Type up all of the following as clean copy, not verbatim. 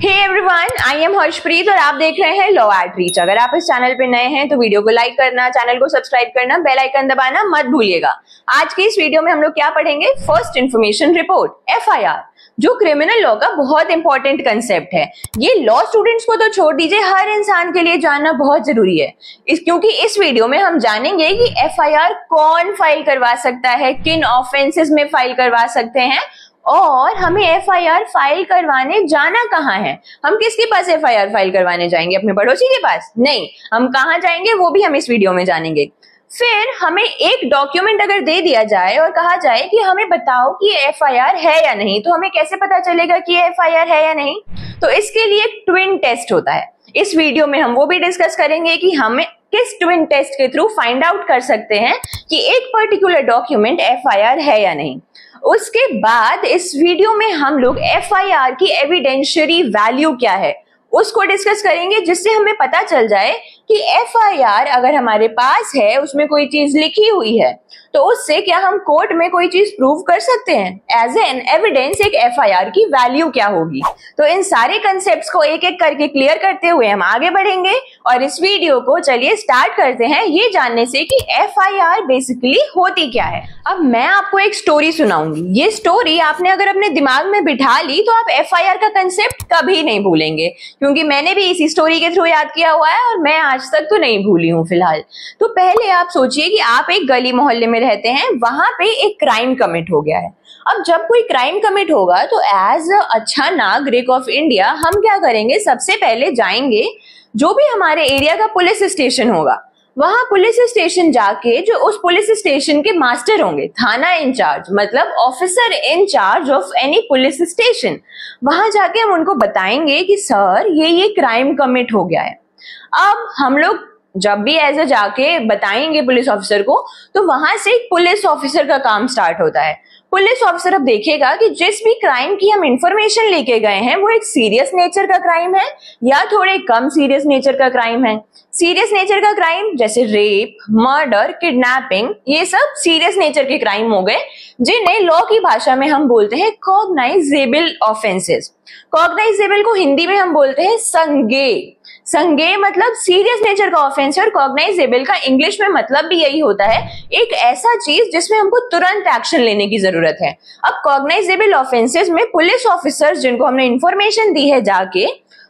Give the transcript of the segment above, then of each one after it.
Hey everyone, I am Harshpreet और आप देख रहे हैं लॉ एट रीच। अगर आप इस चैनल पे नए हैं तो वीडियो को लाइक करना, चैनल को सब्सक्राइब करना, बेल आइकन दबाना मत भूलिएगा। आज की इस वीडियो में हम लोग क्या पढ़ेंगे? फर्स्ट इन्फॉर्मेशन रिपोर्ट, FIR, जो क्रिमिनल लॉ का बहुत इंपॉर्टेंट कंसेप्ट है। ये लॉ स्टूडेंट्स को तो छोड़ दीजिए, हर इंसान के लिए जानना बहुत जरूरी है। क्योंकि इस वीडियो में हम जानेंगे कि FIR कौन फाइल करवा सकता है, किन ऑफेंसेस में फाइल करवा सकते हैं, और हमें FIR फाइल करवाने जाना कहाँ है। हम किसके पास FIR फाइल करवाने जाएंगे? अपने पड़ोसी के पास? नहीं, हम कहाँ जाएंगे वो भी हम इस वीडियो में जानेंगे। फिर हमें एक डॉक्यूमेंट अगर दे दिया जाए और कहा जाए कि हमें बताओ कि ये FIR है या नहीं, तो हमें कैसे पता चलेगा कि ये FIR है या नहीं? तो इसके लिए एक ट्विन टेस्ट होता है। इस वीडियो में हम वो भी डिस्कस करेंगे कि हमें किस ट्विन टेस्ट के थ्रू फाइंड आउट कर सकते हैं कि एक पर्टिकुलर डॉक्यूमेंट FIR है या नहीं। उसके बाद इस वीडियो में हम लोग FIR की एविडेंशियरी वैल्यू क्या है उसको डिस्कस करेंगे, जिससे हमें पता चल जाए कि FIR अगर हमारे पास है, उसमें कोई चीज लिखी हुई है, तो उससे क्या हम कोर्ट में कोई चीज प्रूव कर सकते हैं। एज एन एविडेंस एक FIR की वैल्यू क्या होगी। तो इन सारे कंसेप्ट्स को एक एक करके क्लियर करते हुए हम आगे बढ़ेंगे और इस वीडियो को चलिए स्टार्ट करते हैं ये जानने से कि FIR बेसिकली होती क्या है। अब मैं आपको एक स्टोरी सुनाऊंगी। ये स्टोरी आपने अगर अपने दिमाग में बिठा ली तो आप FIR का कंसेप्ट कभी नहीं भूलेंगे, क्योंकि मैंने भी इसी स्टोरी के थ्रू याद किया हुआ है और मैं आज तक तो नहीं भूली हूँ फिलहाल। तो पहले आप सोचिए कि आप एक गली मोहल्ले में रहते हैं, वहां पे एक क्राइम कमिट हो गया है। अब जब कोई क्राइम कमिट होगा तो एज अ अच्छा नागरिक ऑफ इंडिया हम क्या करेंगे? सबसे पहले जाएंगे जो भी हमारे एरिया का पुलिस स्टेशन होगा, वहां पुलिस स्टेशन जाके जो उस पुलिस स्टेशन के मास्टर होंगे, थाना इंचार्ज मतलब officer in charge of any police station, वहां जाके हम उनको बताएंगे कि सर ये क्राइम कमिट हो गया है। अब हम लोग जब भी एज ए जाके बताएंगे पुलिस ऑफिसर को, तो वहां से एक पुलिस ऑफिसर का काम स्टार्ट होता है। पुलिस ऑफिसर अब देखेगा कि जिस भी क्राइम की हम इंफॉर्मेशन लेके गए हैं वो एक सीरियस नेचर का क्राइम है या थोड़े कम सीरियस नेचर का क्राइम है। सीरियस नेचर का क्राइम जैसे रेप, मर्डर, किडनैपिंग, ये सब सीरियस नेचर के क्राइम हो गए, जिन्हें लॉ की भाषा में हम बोलते हैं कॉग्नाइजेबल ऑफेंसेस। कॉग्नाइजेबल को हिंदी में हम बोलते हैं संज्ञेय। संज्ञेय मतलब सीरियस नेचर का ऑफेंस है और कॉग्नाइजेबल का इंग्लिश में मतलब भी यही होता है, एक ऐसा चीज जिसमें हमको तुरंत एक्शन लेने की जरूरत है। अब कॉग्नाइजेबल ऑफेंसेस में पुलिस ऑफिसर्स जिनको हमने इंफॉर्मेशन दी है जाके,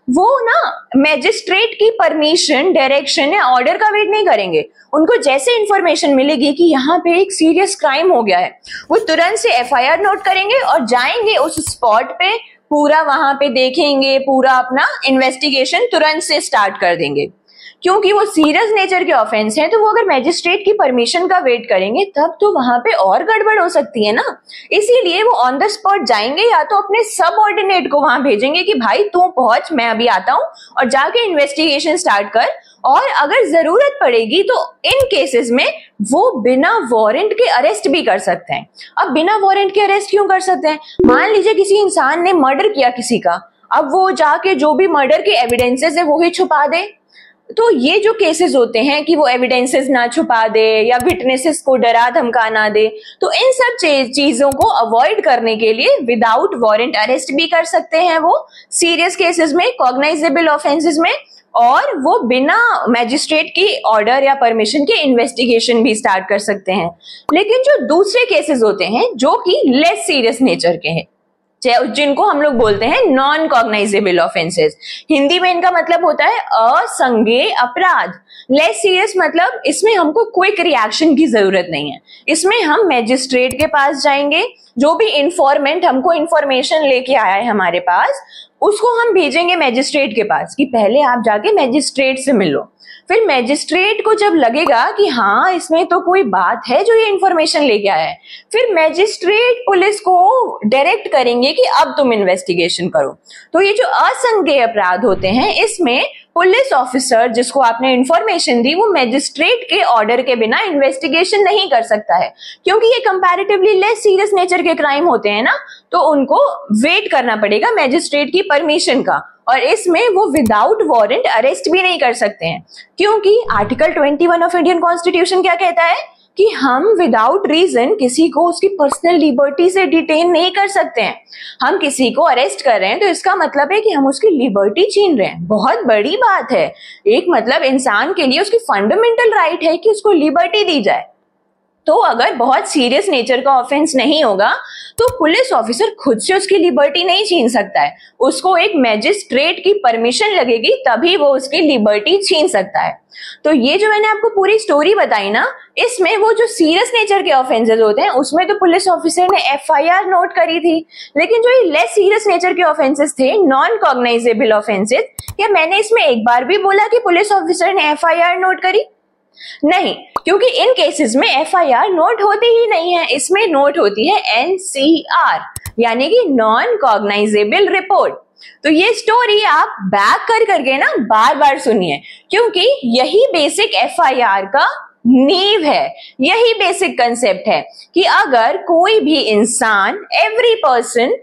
वो ना मैजिस्ट्रेट की परमिशन, डायरेक्शन या ऑर्डर का वेट नहीं करेंगे। उनको जैसे इंफॉर्मेशन मिलेगी कि यहाँ पे एक सीरियस क्राइम हो गया है, वो तुरंत से FIR नोट करेंगे और जाएंगे उस स्पॉट पे, पूरा वहां पे देखेंगे, पूरा अपना इन्वेस्टिगेशन तुरंत से स्टार्ट कर देंगे। क्योंकि वो सीरियस नेचर के ऑफेंस हैं, तो वो अगर मैजिस्ट्रेट की परमिशन का वेट करेंगे तब तो वहां पे और गड़बड़ हो सकती है ना। इसीलिए वो ऑन द स्पॉट जाएंगे, या तो अपने सबऑर्डिनेट को वहां भेजेंगे कि भाई तू पहुंच, मैं अभी आता हूं, और जाके इन्वेस्टिगेशन स्टार्ट कर। और अगर जरूरत पड़ेगी तो इन केसेस में वो बिना वारंट के अरेस्ट भी कर सकते हैं। अब बिना वारंट के अरेस्ट क्यों कर सकते हैं? मान लीजिए किसी इंसान ने मर्डर किया किसी का, अब वो जाके जो भी मर्डर के एविडेंसेस है वो ही छुपा दे। तो ये जो केसेस होते हैं कि वो एविडेंसेस ना छुपा दे या विटनेसेस को डरा धमका ना दे, तो इन सब चीजों को अवॉइड करने के लिए विदाउट वारंट अरेस्ट भी कर सकते हैं वो सीरियस केसेस में, कॉग्नाइजेबल ऑफेंसेस में, और वो बिना मैजिस्ट्रेट की ऑर्डर या परमिशन के इन्वेस्टिगेशन भी स्टार्ट कर सकते हैं। लेकिन जो दूसरे केसेस होते हैं जो कि लेस सीरियस नेचर के हैं, जिनको हम लोग बोलते हैं नॉन कॉग्नाइजेबल ऑफेंसेस, हिंदी में इनका मतलब होता है असंज्ञेय अपराध। लेस सीरियस मतलब इसमें हमको क्विक रिएक्शन की जरूरत नहीं है। इसमें हम मैजिस्ट्रेट के पास जाएंगे, जो भी इंफॉर्मेंट हमको इंफॉर्मेशन लेके आया है हमारे पास, उसको हम भेजेंगे मैजिस्ट्रेट के पास कि पहले आप जाके मैजिस्ट्रेट से मिलो। फिर मैजिस्ट्रेट को जब लगेगा कि हाँ इसमें तो कोई बात है जो ये इंफॉर्मेशन लेके आया है, फिर मैजिस्ट्रेट पुलिस को डायरेक्ट करेंगे कि अब तुम इन्वेस्टिगेशन करो। तो ये जो असंज्ञेय अपराध होते हैं, इसमें पुलिस ऑफिसर जिसको आपने इंफॉर्मेशन दी वो मैजिस्ट्रेट के ऑर्डर के बिना इन्वेस्टिगेशन नहीं कर सकता है, क्योंकि ये कंपैरेटिवली लेस सीरियस नेचर के क्राइम होते हैं ना, तो उनको वेट करना पड़ेगा मैजिस्ट्रेट की परमिशन का। और इसमें वो विदाउट वारंट अरेस्ट भी नहीं कर सकते हैं, क्योंकि आर्टिकल 21 ऑफ इंडियन कॉन्स्टिट्यूशन क्या कहता है कि हम विदाउट रीजन किसी को उसकी पर्सनल लिबर्टी से डिटेन नहीं कर सकते हैं। हम किसी को अरेस्ट कर रहे हैं तो इसका मतलब है कि हम उसकी लिबर्टी छीन रहे हैं। बहुत बड़ी बात है। एक मतलब इंसान के लिए उसकी फंडामेंटल राइट है कि उसको लिबर्टी दी जाए। तो अगर बहुत सीरियस नेचर का ऑफेंस नहीं होगा तो पुलिस ऑफिसर खुद से उसकी लिबर्टी नहीं छीन सकता है। उसको एक मैजिस्ट्रेट की परमिशन लगेगी तभी वो उसकी लिबर्टी छीन सकता है। तो ये जो मैंने आपको पूरी स्टोरी बताई ना, इसमें वो जो सीरियस नेचर के ऑफेंसेस होते हैं उसमें तो पुलिस ऑफिसर ने एफआईआर नोट करी थी, लेकिन जो ये लेस सीरियस नेचर के ऑफेंसेस थे, नॉन कॉग्नाइजेबल ऑफेंसेस, क्या मैंने इसमें एक बार भी बोला कि पुलिस ऑफिसर ने एफआईआर नोट करी? नहीं, क्योंकि इन केसेस में एफआईआर नोट होती ही नहीं है। इसमें नोट होती है एनसीआर, यानी कि नॉन कॉग्नाइजेबल रिपोर्ट। तो ये स्टोरी आप बैक कर करके ना बार बार सुनिए, क्योंकि यही बेसिक एफआईआर का नींव है। यही बेसिक कंसेप्ट है कि अगर कोई भी इंसान, एवरी पर्सन,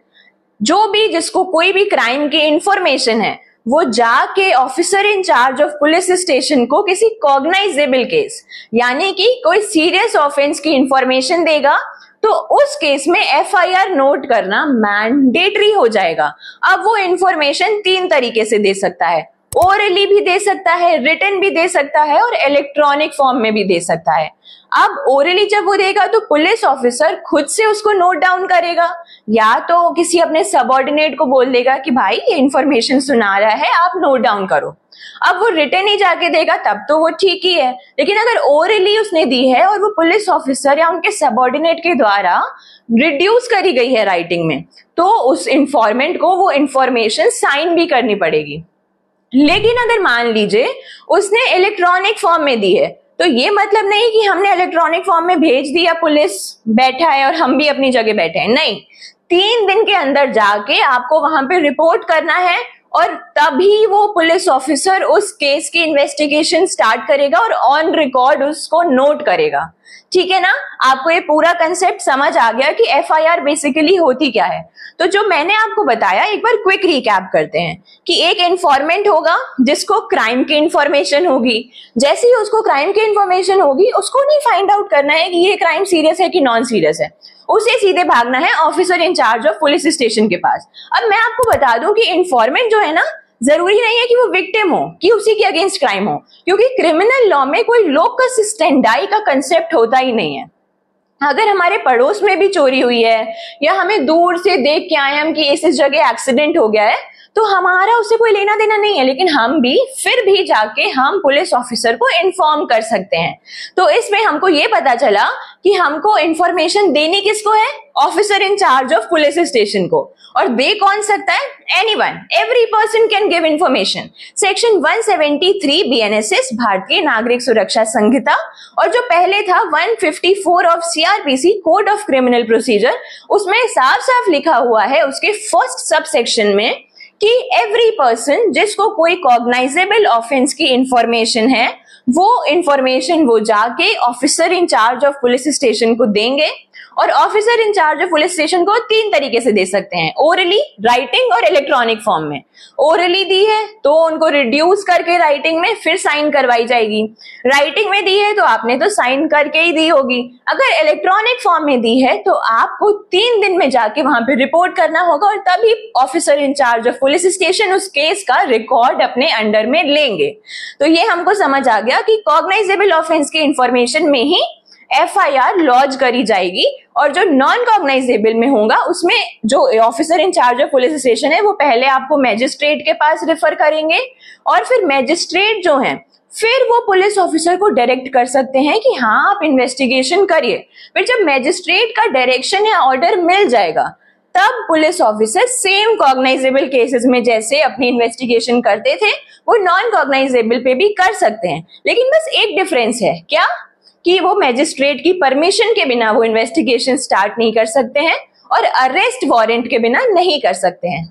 जो भी जिसको कोई भी क्राइम की इंफॉर्मेशन है, वो जाके officer in charge of police station को किसी कॉग्नाइजेबल केस, यानी कि कोई सीरियस ऑफेंस की इंफॉर्मेशन देगा, तो उस केस में एफआईआर नोट करना मैंडेटरी हो जाएगा। अब वो इंफॉर्मेशन 3 तरीके से दे सकता है। ओरली भी दे सकता है, रिटन भी दे सकता है और इलेक्ट्रॉनिक फॉर्म में भी दे सकता है। अब ओरली जब वो देगा तो पुलिस ऑफिसर खुद से उसको नोट डाउन करेगा, या तो किसी अपने सबऑर्डिनेट को बोल देगा कि भाई ये इंफॉर्मेशन सुना रहा है, आप नोट डाउन करो। अब वो रिटन ही जाके देगा तब तो वो ठीक ही है, लेकिन अगर ओरली उसने दी है और वो पुलिस ऑफिसर या उनके सबऑर्डिनेट के द्वारा रिड्यूस करी गई है राइटिंग में, तो उस इंफॉर्मेंट को वो इंफॉर्मेशन साइन भी करनी पड़ेगी। लेकिन अगर मान लीजिए उसने इलेक्ट्रॉनिक फॉर्म में दी है, तो ये मतलब नहीं कि हमने इलेक्ट्रॉनिक फॉर्म में भेज दिया, पुलिस बैठा है और हम भी अपनी जगह बैठे हैं। नहीं, 3 दिन के अंदर जाके आपको वहां पे रिपोर्ट करना है और तभी वो पुलिस ऑफिसर उस केस की इन्वेस्टिगेशन स्टार्ट करेगा और ऑन रिकॉर्ड उसको नोट करेगा। ठीक है ना? आपको ये पूरा कंसेप्ट समझ आ गया कि एफआईआर बेसिकली होती क्या है। तो जो मैंने आपको बताया, एक बार क्विक रिकैप करते हैं कि एक इन्फॉर्मेंट होगा जिसको क्राइम की इंफॉर्मेशन होगी। जैसे ही उसको क्राइम की इंफॉर्मेशन होगी, उसको नहीं फाइंड आउट करना है कि ये क्राइम सीरियस है कि नॉन सीरियस है, उसे सीधे भागना है officer in charge of police station के पास। अब मैं आपको बता दूं कि इन्फॉर्मेंट जो है ना, जरूरी नहीं है कि वो विक्टिम हो, कि उसी के अगेंस्ट क्राइम हो, क्योंकि क्रिमिनल लॉ में कोई लोकस स्टेंडाई का कंसेप्ट होता ही नहीं है। अगर हमारे पड़ोस में भी चोरी हुई है या हमें दूर से देख के आए हम कि इस जगह एक्सीडेंट हो गया है, तो हमारा उससे कोई लेना देना नहीं है, लेकिन हम भी फिर भी जाके हम पुलिस ऑफिसर को इन्फॉर्म कर सकते हैं। तो इसमें हमको ये पता चला कि हमको इन्फॉर्मेशन देनी किसको है? Officer in charge of police station को। और दे कौन सकता है? Anyone, every person can give information. Section 173 BNSS, भारतीय नागरिक सुरक्षा संहिता, और जो पहले था 154 of CrPC, code of criminal procedure, उसमें साफ साफ लिखा हुआ है उसके फर्स्ट सब सेक्शन में कि एवरी पर्सन जिसको कोई कॉग्नाइजेबल ऑफेंस की इंफॉर्मेशन है, वो इंफॉर्मेशन वो जाके officer in charge of police station को देंगे। और officer in charge of police station को 3 तरीके से दे सकते हैं, ओरली, राइटिंग और इलेक्ट्रॉनिक फॉर्म में। ओरली दी है तो उनको रिड्यूस करके राइटिंग में फिर साइन करवाई जाएगी। राइटिंग में दी है तो आपने तो साइन करके ही दी होगी। अगर इलेक्ट्रॉनिक फॉर्म में दी है तो आपको 3 दिन में जाके वहां पे रिपोर्ट करना होगा और तभी officer in charge of police station उस केस का रिकॉर्ड अपने अंडर में लेंगे। तो ये हमको समझ आ गया कि कॉग्नाइजेबल ऑफेंस की इंफॉर्मेशन में ही एफआईआर लॉन्च करी जाएगी, और जो नॉन कॉग्नाइजेबल में होगा उसमें जो officer in charge of police station है वो पहले आपको मैजिस्ट्रेट के पास रेफर करेंगे, और फिर मैजिस्ट्रेट जो है फिर वो पुलिस ऑफिसर को डायरेक्ट कर सकते हैं कि हाँ आप इन्वेस्टिगेशन करिए। फिर जब मैजिस्ट्रेट का डायरेक्शन या ऑर्डर मिल जाएगा, तब police officer same cognisable cases में जैसे अपनी इन्वेस्टिगेशन करते थे वो नॉन कॉग्नाइजेबल पे भी कर सकते हैं। लेकिन बस एक डिफरेंस है, क्या? कि वो मैजिस्ट्रेट की परमिशन के बिना वो इन्वेस्टिगेशन स्टार्ट नहीं कर सकते हैं और अरेस्ट वारंट के बिना नहीं कर सकते हैं।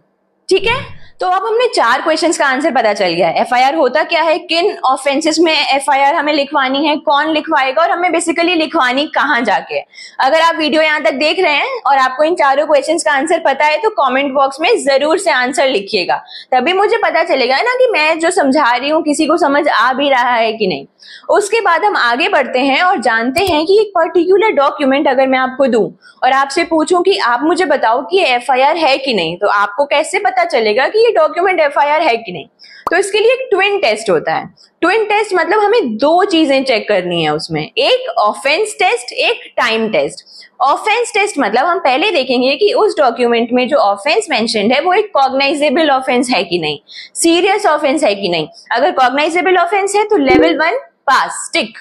ठीक है? तो अब हमने 4 क्वेश्चंस का आंसर पता चल गया है। एफआईआर होता क्या है, किन ऑफेंसेस में एफआईआर हमें लिखवानी है, कौन लिखवाएगा और हमें बेसिकली लिखवानी कहाँ जाके। अगर आप वीडियो यहाँ तक देख रहे हैं और आपको इन चारों क्वेश्चंस का आंसर पता है तो कमेंट बॉक्स में जरूर से आंसर लिखिएगा, तभी मुझे पता चलेगा ना कि मैं जो समझा रही हूँ किसी को समझ आ भी रहा है कि नहीं। उसके बाद हम आगे बढ़ते हैं और जानते हैं कि एक पर्टिकुलर डॉक्यूमेंट अगर मैं आपको दूं और आपसे पूछूं कि आप मुझे बताओ कि ये एफआईआर है कि नहीं, तो आपको कैसे पता चलेगा कि ये डॉक्यूमेंट एफआईआर है कि नहीं। तो इसके लिए एक ट्विन टेस्ट होता है। ट्विन टेस्ट मतलब हमें 2 चीजें चेक करनी है उसमें, एक ऑफेंस टेस्ट, एक टाइम टेस्ट। ऑफेंस टेस्ट मतलब हम पहले देखेंगे कि उस डॉक्यूमेंट में जो ऑफेंस मेंशन्ड है वो एक कॉग्नाइजेबल ऑफेंस है कि नहीं, सीरियस ऑफेंस है कि नहीं। अगर कॉग्नाइजेबल ऑफेंस है तो लेवल 1 पास, टिक।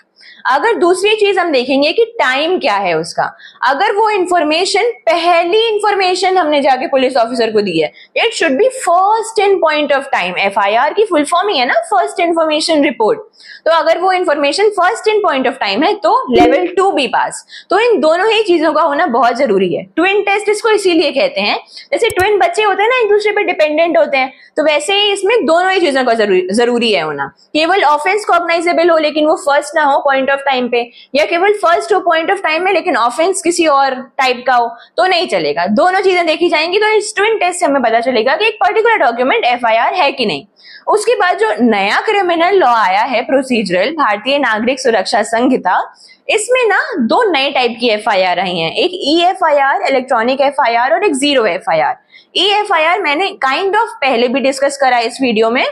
अगर दूसरी चीज हम देखेंगे कि टाइम क्या है उसका, अगर वो इंफॉर्मेशन पहली इंफॉर्मेशन हमने जाके पुलिस ऑफिसर को दी है, it should be first in point of time. FIR की फुल फॉर्म ही है ना फर्स्ट इंफॉर्मेशन रिपोर्ट। तो अगर वो information first in point of time है तो लेवल 2 भी पास। तो इन दोनों ही चीजों का होना बहुत जरूरी है। ट्विन टेस्ट इसको इसीलिए कहते हैं, जैसे ट्विन बच्चे होते हैं ना एक दूसरे पे डिपेंडेंट होते हैं, तो वैसे ही इसमें दोनों ही चीजों का जरूरी है होना। केवल ऑफेंस कॉग्नाइजेबल हो लेकिन वो फर्स्ट ना हो पॉइंट ऑफ टाइम पे, या केवल फर्स्ट हो पॉइंट ऑफ टाइम में लेकिन ऑफेंस किसी और टाइप का हो, तो नहीं चलेगा। दोनों चीजें देखी जाएंगी। तो इस ट्विन टेस्ट से हमें पता चलेगा कि एक पर्टिकुलर डॉक्यूमेंट एफआईआर है कि नहीं। उसके बाद जो नया क्रिमिनल लॉ आया है प्रोसीजरल, भारतीय नागरिक सुरक्षा संहिता, इसमें ना 2 नए टाइप की एफआईआर आई हैं, एक ईएफआईआर इलेक्ट्रॉनिक एफआईआर और एक जीरो एफआईआर। ईएफआईआर मैंने काइंड ऑफ पहले भी डिस्कस करा इस वीडियो में।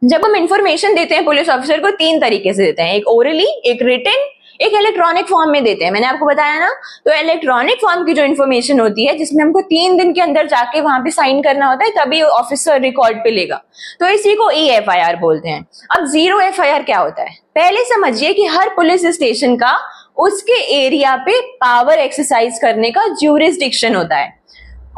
जब हम इंफॉर्मेशन देते हैं पुलिस ऑफिसर को 3 तरीके से देते हैं, एक ओरली, एक रिटन, एक इलेक्ट्रॉनिक फॉर्म में देते हैं। मैंने आपको बताया ना, तो इलेक्ट्रॉनिक फॉर्म की जो इन्फॉर्मेशन होती है जिसमें हमको 3 दिन के अंदर जाके वहां पे साइन करना होता है तभी ऑफिसर रिकॉर्ड पे लेगा, तो इसी को ईएफआईआर बोलते हैं। अब जीरो एफआईआर क्या होता है, पहले समझिए कि हर पुलिस स्टेशन का उसके एरिया पे पावर एक्सरसाइज करने का ज्यूरिसडिक्शन होता है।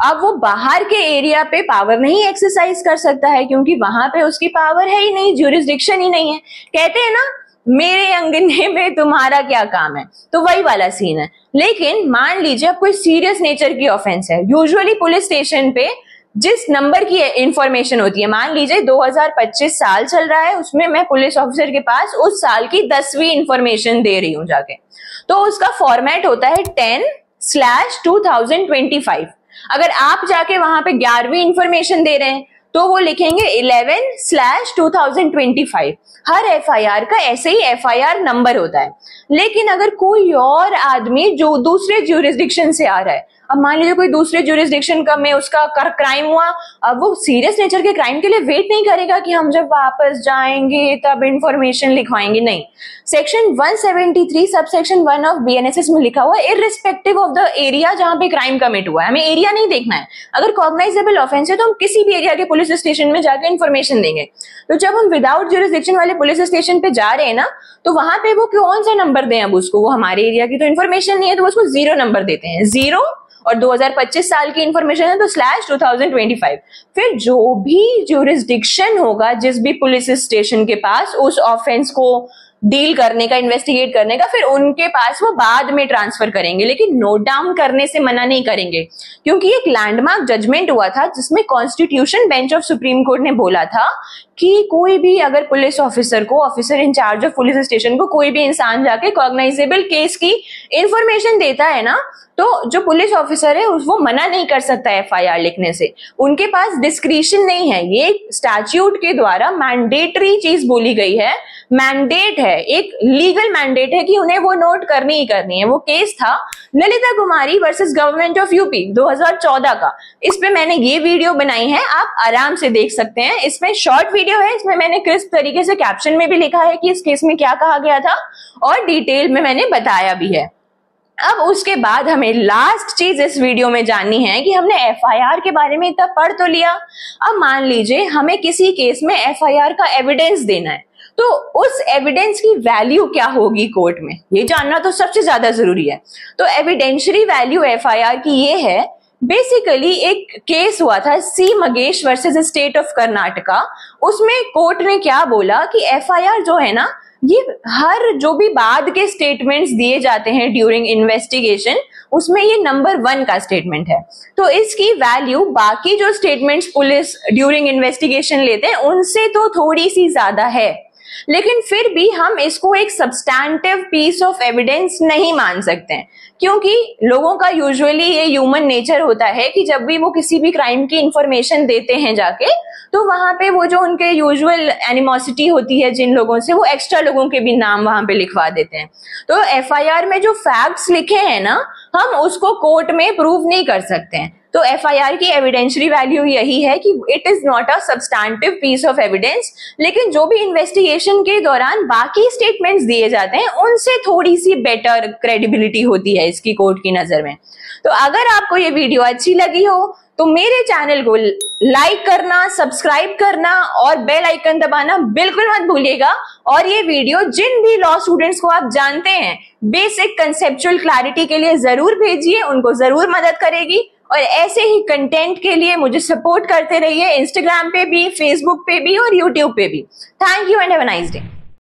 अब वो बाहर के एरिया पे पावर नहीं एक्सरसाइज कर सकता है क्योंकि वहां पे उसकी पावर है ही नहीं, ज्यूरिसडिक्शन ही नहीं है। कहते हैं ना मेरे अंगने में तुम्हारा क्या काम है, तो वही वाला सीन है। लेकिन मान लीजिए अब कोई सीरियस नेचर की ऑफेंस है, यूजुअली पुलिस स्टेशन पे जिस नंबर की इंफॉर्मेशन होती है, मान लीजिए 2025 साल चल रहा है, उसमें मैं पुलिस ऑफिसर के पास उस साल की 10वीं इंफॉर्मेशन दे रही हूं जाके, तो उसका फॉर्मेट होता है 10/2025। अगर आप जाके वहां पे 11वीं इंफॉर्मेशन दे रहे हैं तो वो लिखेंगे 11/2025। हर एफआईआर का ऐसे ही एफआईआर नंबर होता है। लेकिन अगर कोई और आदमी जो दूसरे ज्यूरिसडिक्शन से आ रहा है, अब मान लीजिए कोई दूसरे ज्यूरिसडिक्शन का में उसका क्राइम हुआ, अब वो सीरियस नेचर के क्राइम के लिए वेट नहीं करेगा कि हम जब वापस जाएंगे तब इंफॉर्मेशन लिखवाएंगे, नहीं। सेक्शन 173 सबसेक्शन 1 ऑफ बीएनएसएस में लिखा हुआ है इररिस्पेक्टिव ऑफ द एरिया जहां पे क्राइम कमिट हुआ है, हमें एरिया नहीं देखना है। अगर कॉग्नाइजेबल ऑफेंस है तो हम किसी भी एरिया के पुलिस स्टेशन में जाकर इंफॉर्मेशन देंगे। तो जब हम विदाउट ज्यूरिसडिक्शन वाले पुलिस स्टेशन पे जा रहे हैं ना, तो वहां पे वो कौन सा नंबर दें अब उसको, वो हमारे एरिया की तो इंफॉर्मेशन नहीं है तो उसको 0 नंबर देते हैं, 0 और 2025 साल की इंफॉर्मेशन है तो /2025। फिर जो भी ज्यूरिसडिक्शन होगा जिस भी पुलिस स्टेशन के पास उस ऑफेंस को डील करने का, इन्वेस्टिगेट करने का, फिर उनके पास वो बाद में ट्रांसफर करेंगे, लेकिन नोट डाउन करने से मना नहीं करेंगे। क्योंकि एक लैंडमार्क जजमेंट हुआ था जिसमें constitution bench of supreme court ने बोला था कि कोई भी अगर पुलिस ऑफिसर को, officer in charge of police station को कोई भी इंसान जाके कॉग्नाइजेबल केस की इंफॉर्मेशन देता है ना, तो जो पुलिस ऑफिसर है वो मना नहीं कर सकता एफआईआर लिखने से, उनके पास डिस्क्रिशन नहीं है। ये स्टैट्यूट के द्वारा मैंडेटरी चीज बोली गई है, मैंडेट है, एक लीगल मैंडेट है कि उन्हें वो नोट करनी ही करनी है। वो केस था ललिता कुमारी वर्सेस गवर्नमेंट ऑफ यूपी 2014 का। इस पे मैंने ये वीडियो बनाई है, आप आराम से देख सकते हैं। इसमें शॉर्ट वीडियो है, इसमें मैंने क्रिस्प तरीके से कैप्शन में भी लिखा है कि इस केस में क्या कहा गया था और डिटेल में मैंने बताया भी है। अब उसके बाद हमें लास्ट चीज इस वीडियो में जाननी है कि हमने एफआईआर के बारे में इतना पढ़ तो लिया, अब मान लीजिए हमें किसी केस में एफआईआर का एविडेंस देना है, तो उस एविडेंस की वैल्यू क्या होगी कोर्ट में, ये जानना तो सबसे ज्यादा जरूरी है। तो एविडेंशियरी वैल्यू एफआईआर की ये है, बेसिकली एक केस हुआ था C Magesh versus state of Karnataka. उसमें कोर्ट ने क्या बोला कि एफआईआर जो है ना, ये हर जो भी बाद के स्टेटमेंट्स दिए जाते हैं ड्यूरिंग इन्वेस्टिगेशन, उसमें ये नंबर 1 का स्टेटमेंट है। तो इसकी वैल्यू बाकी जो स्टेटमेंट्स पुलिस ड्यूरिंग इन्वेस्टिगेशन लेते हैं उनसे तो थोड़ी सी ज्यादा है, लेकिन फिर भी हम इसको एक सब्सटैंटिव पीस ऑफ एविडेंस नहीं मान सकते हैं, क्योंकि लोगों का यूजुअली ये ह्यूमन नेचर होता है कि जब भी वो किसी भी क्राइम की इंफॉर्मेशन देते हैं जाके, तो वहां पे वो जो उनके यूजुअल एनिमोसिटी होती है जिन लोगों से, वो एक्स्ट्रा लोगों के भी नाम वहां पे लिखवा देते हैं। तो एफआईआर में जो फैक्ट्स लिखे हैं ना, हम उसको कोर्ट में प्रूव नहीं कर सकते हैं। तो एफआईआर की एविडेंशियरी वैल्यू यही है कि it is not a substantive piece of evidence, लेकिन जो भी इन्वेस्टिगेशन के दौरान बाकी स्टेटमेंट्स दिए जाते हैं उनसे थोड़ी सी बेटर क्रेडिबिलिटी होती है इसकी कोर्ट की नजर में। तो अगर आपको ये वीडियो अच्छी लगी हो तो मेरे चैनल को लाइक करना, सब्सक्राइब करना और बेल आइकन दबाना बिल्कुल मत भूलिएगा। और ये वीडियो जिन भी लॉ स्टूडेंट्स को आप जानते हैं बेसिक कंसेप्चुअल क्लैरिटी के लिए जरूर भेजिए, उनको जरूर मदद करेगी। और ऐसे ही कंटेंट के लिए मुझे सपोर्ट करते रहिए, इंस्टाग्राम पे भी, फेसबुक पे भी और यूट्यूब पे भी। Thank you and have a nice day.